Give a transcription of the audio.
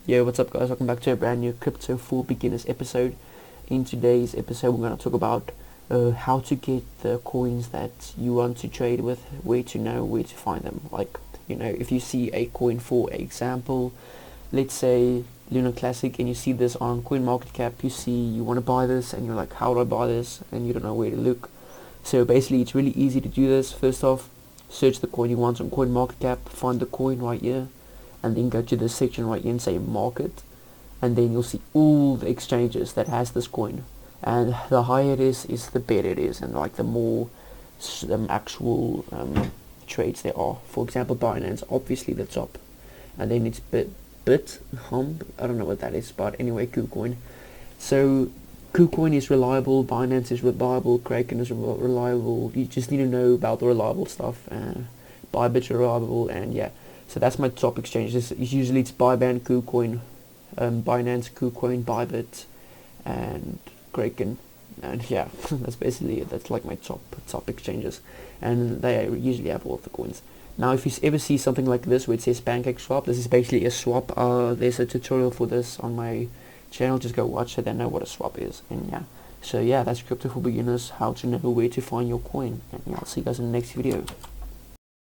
Yo, what's up guys? Welcome back to a brand new Crypto for Beginners episode. In today's episode we're going to talk about how to get the coins that you want to trade with, where to know where to find them. Like, if you see a coin, for example, let's say Lunar Classic, and you see this on CoinMarketCap, you want to buy this and you're like, how do I buy this? And you don't know where to look. So basically it's really easy to do this. First off, search the coin you want on CoinMarketCap, find the coin right here, and then go to this section right here and say market, and then you'll see all the exchanges that has this coin, and the higher it is the better it is, and like the more actual trades there are. For example, Binance, obviously the top, and then it's I don't know what that is, but anyway, KuCoin. So KuCoin is reliable, Binance is reliable, Kraken is reliable. You just need to know about the reliable stuff. Bybit's reliable, and yeah. So that's my top exchanges. Usually it's Bybit, KuCoin, Binance, KuCoin, Bybit, and Kraken, and yeah, that's basically it. That's like my top exchanges, and they usually have all of the coins. Now, if you ever see something like this where it says Pancake Swap, this is basically a swap. There's a tutorial for this on my channel. Just go watch it and know what a swap is. And yeah, so yeah, that's Crypto for Beginners. How to know where to find your coin. And yeah, I'll see you guys in the next video.